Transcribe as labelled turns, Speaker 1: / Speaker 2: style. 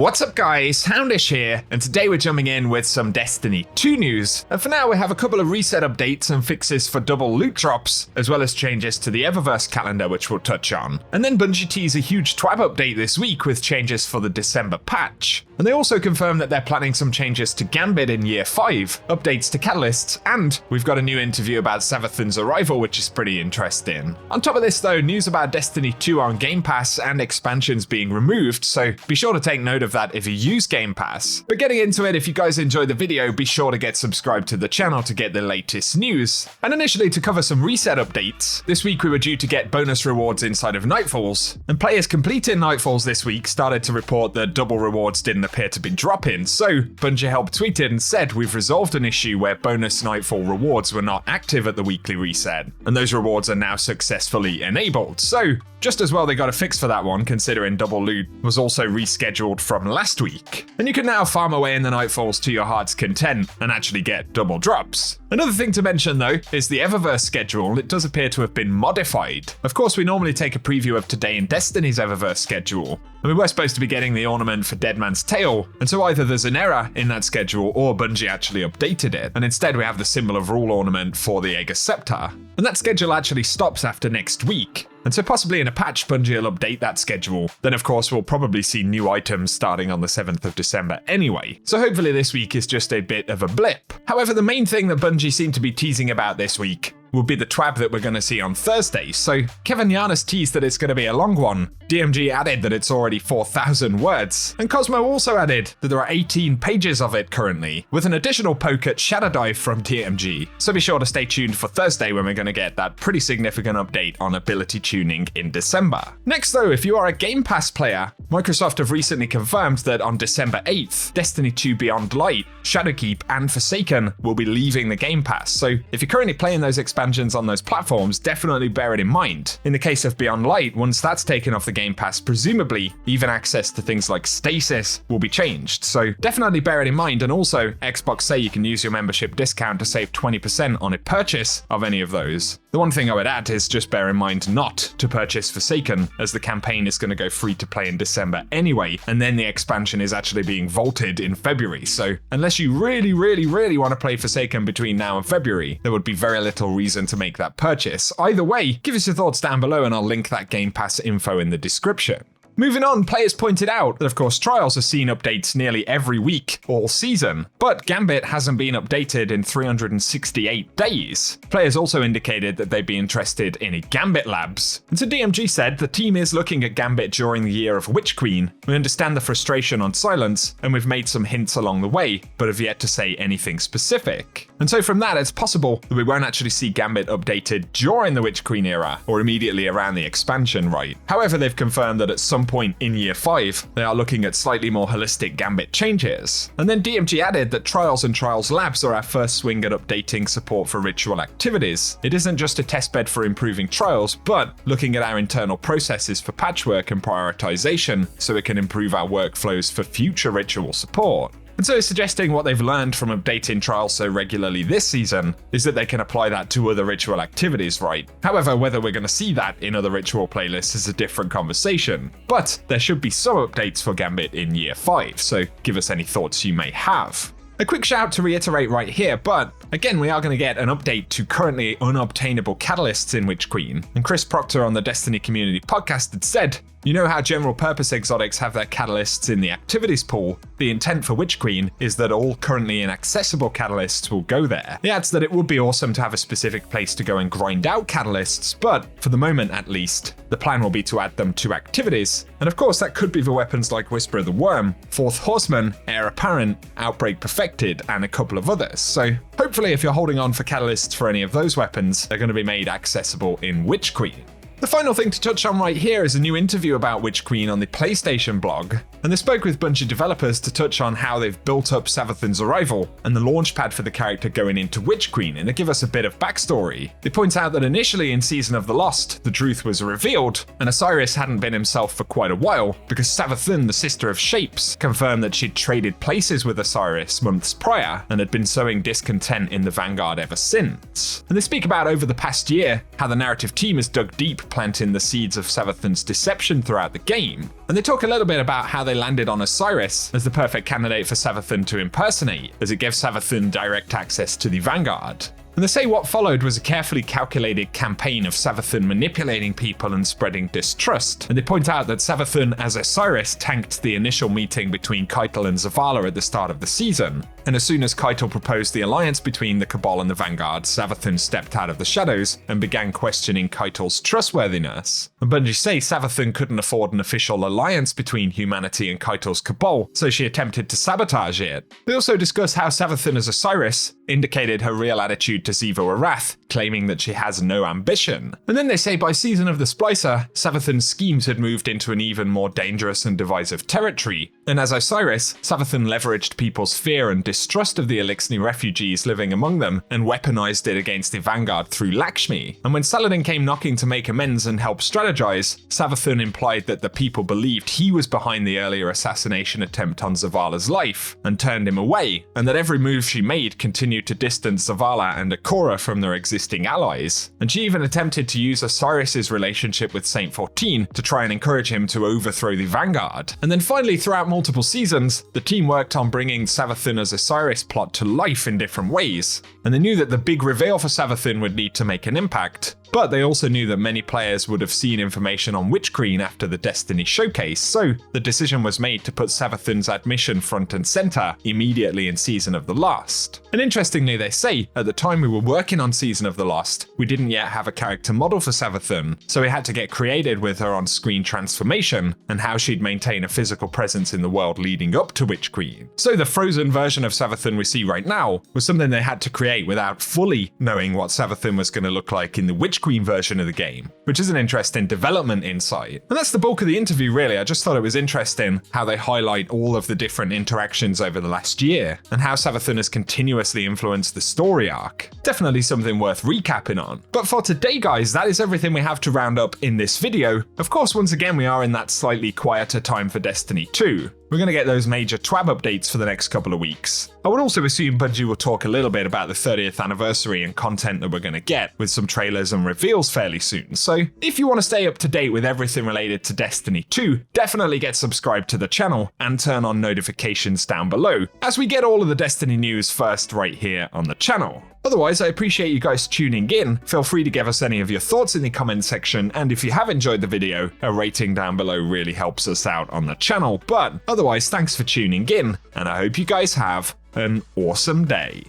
Speaker 1: What's up guys, Houndish here, and today we're jumping in with some Destiny 2 news. And for now we have a couple of reset updates and fixes for double loot drops, as well as changes to the Eververse calendar which we'll touch on. And then Bungie teased a huge TWAB update this week with changes for the December patch. And they also confirmed that they're planning some changes to Gambit in Year 5, updates to catalysts, and we've got a new interview about Savathun's arrival which is pretty interesting. On top of this though, news about Destiny 2 on Game Pass and expansions being removed, so be sure to take note of that if you use Game Pass. But getting into it, if you guys enjoyed the video, be sure to get subscribed to the channel to get the latest news. And initially to cover some reset updates, this week we were due to get bonus rewards inside of Nightfalls, and players completing Nightfalls this week started to report that double rewards didn't appear to be dropping, so Bungie Help tweeted and said we've resolved an issue where bonus Nightfall rewards were not active at the weekly reset, and those rewards are now successfully enabled. So just as well they got a fix for that one, considering double loot was also rescheduled from last week. And you can now farm away in the Nightfalls to your heart's content and actually get double drops. Another thing to mention though is the Eververse schedule. It does appear to have been modified. Of course, we normally take a preview of today in Destiny's Eververse schedule, and we were supposed to be getting the ornament for Dead Man's Tale, and so either there's an error in that schedule or Bungie actually updated it, and instead we have the Symbol of Rule ornament for the Aegis Scepter. And that schedule actually stops after next week. And so possibly in a patch, Bungie will update that schedule. Then of course we'll probably see new items starting on the 7th of December anyway. So hopefully this week is just a bit of a blip. However, the main thing that Bungie seemed to be teasing about this week will be the TWAB that we're going to see on Thursday. So Kevin Yanis teased that it's going to be a long one. DMG added that it's already 4,000 words. And Cosmo also added that there are 18 pages of it currently, with an additional poke at Shadow Dive from DMG. So be sure to stay tuned for Thursday when we're going to get that pretty significant update on ability tuning in December. Next though, if you are a Game Pass player, Microsoft have recently confirmed that on December 8th, Destiny 2 Beyond Light, Shadowkeep, and Forsaken will be leaving the Game Pass. So if you're currently playing those expansions on those platforms, definitely bear it in mind. In the case of Beyond Light, once that's taken off the Game Pass, presumably even access to things like Stasis will be changed. So definitely bear it in mind, and also Xbox say you can use your membership discount to save 20% on a purchase of any of those. The one thing I would add is just bear in mind not to purchase Forsaken, as the campaign is going to go free to play in December anyway, and then the expansion is actually being vaulted in February. So unless you really want to play Forsaken between now and February, there would be very little reason to make that purchase. Either way, give us your thoughts down below and I'll link that Game Pass info in the description. Moving on, players pointed out that of course Trials has seen updates nearly every week all season, but Gambit hasn't been updated in 368 days. Players also indicated that they'd be interested in a Gambit Labs. And so DMG said the team is looking at Gambit during the year of Witch Queen. We understand the frustration on Silence, and we've made some hints along the way, but have yet to say anything specific. And so from that, it's possible that we won't actually see Gambit updated during the Witch Queen era, or immediately around the expansion, right? However, they've confirmed that at some point in Year 5, they are looking at slightly more holistic Gambit changes. And then DMG added that Trials and Trials Labs are our first swing at updating support for ritual activities. It isn't just a testbed for improving Trials, but looking at our internal processes for patchwork and prioritization so it can improve our workflows for future ritual support. And so suggesting what they've learned from updating Trials so regularly this season is that they can apply that to other ritual activities, right? However, whether we're going to see that in other ritual playlists is a different conversation. But there should be some updates for Gambit in Year 5, so give us any thoughts you may have. A quick shout to reiterate right here, but again, we are going to get an update to currently unobtainable catalysts in Witch Queen. And Chris Proctor on the Destiny Community podcast had said, you know how general purpose exotics have their catalysts in the activities pool? The intent for Witch Queen is that all currently inaccessible catalysts will go there. He adds that it would be awesome to have a specific place to go and grind out catalysts, but for the moment at least, the plan will be to add them to activities. And of course that could be for weapons like Whisper of the Worm, Fourth Horseman, Heir Apparent, Outbreak Perfected, and a couple of others. So hopefully if you're holding on for catalysts for any of those weapons, they're going to be made accessible in Witch Queen. The final thing to touch on right here is a new interview about Witch Queen on the PlayStation blog, and they spoke with Bungie developers to touch on how they've built up Savathun's arrival and the launchpad for the character going into Witch Queen, and they give us a bit of backstory. They point out that initially in Season of the Lost, the truth was revealed, and Osiris hadn't been himself for quite a while, because Savathun, the Sister of Shapes, confirmed that she'd traded places with Osiris months prior, and had been sowing discontent in the Vanguard ever since. And they speak about over the past year, how the narrative team has dug deep planting the seeds of Savathun's deception throughout the game. And they talk a little bit about how they landed on Osiris as the perfect candidate for Savathun to impersonate, as it gives Savathun direct access to the Vanguard. And they say what followed was a carefully calculated campaign of Savathun manipulating people and spreading distrust. And they point out that Savathun as Osiris tanked the initial meeting between Keitel and Zavala at the start of the season. And as soon as Keitel proposed the alliance between the Cabal and the Vanguard, Savathun stepped out of the shadows and began questioning Keitel's trustworthiness. And Bungie say Savathun couldn't afford an official alliance between humanity and Keitel's Cabal, so she attempted to sabotage it. They also discuss how Savathun as Osiris indicated her real attitude to Xivo Arath, claiming that she has no ambition. And then they say by season of the Splicer, Savathun's schemes had moved into an even more dangerous and divisive territory. And as Osiris, Savathun leveraged people's fear and distrust of the Elixni refugees living among them and weaponized it against the Vanguard through Lakshmi. And when Saladin came knocking to make amends and help strategize, Savathun implied that the people believed he was behind the earlier assassination attempt on Zavala's life and turned him away, and that every move she made continued to distance Zavala and Akora from their existing allies. And she even attempted to use Osiris's relationship with Saint 14 to try and encourage him to overthrow the Vanguard. And then finally, throughout multiple seasons, the team worked on bringing Savathun as Osiris plot to life in different ways. And they knew that the big reveal for Savathun would need to make an impact. But they also knew that many players would have seen information on Witch Queen after the Destiny showcase, so the decision was made to put Savathun's admission front and center immediately in Season of the Lost. And interestingly, they say, at the time we were working on Season of the Lost, we didn't yet have a character model for Savathun, so we had to get creative with her on-screen transformation and how she'd maintain a physical presence in the world leading up to Witch Queen. So the frozen version of Savathun we see right now was something they had to create without fully knowing what Savathun was going to look like in the Witch Queen version of the game, which is an interesting development insight. And that's the bulk of the interview really. I just thought it was interesting how they highlight all of the different interactions over the last year and how Savathun has continuously influenced the story arc. Definitely something worth recapping on. But for today guys, that is everything we have to round up in this video. Of course, once again we are in that slightly quieter time for Destiny 2. We're going to get those major TWAB updates for the next couple of weeks. I would also assume Bungie will talk a little bit about the 30th anniversary and content that we're going to get with some trailers and reveals fairly soon. So if you want to stay up to date with everything related to Destiny 2, definitely get subscribed to the channel and turn on notifications down below, as we get all of the Destiny news first right here on the channel. Otherwise, I appreciate you guys tuning in. Feel free to give us any of your thoughts in the comment section, and if you have enjoyed the video, a rating down below really helps us out on the channel. But otherwise, thanks for tuning in, and I hope you guys have an awesome day.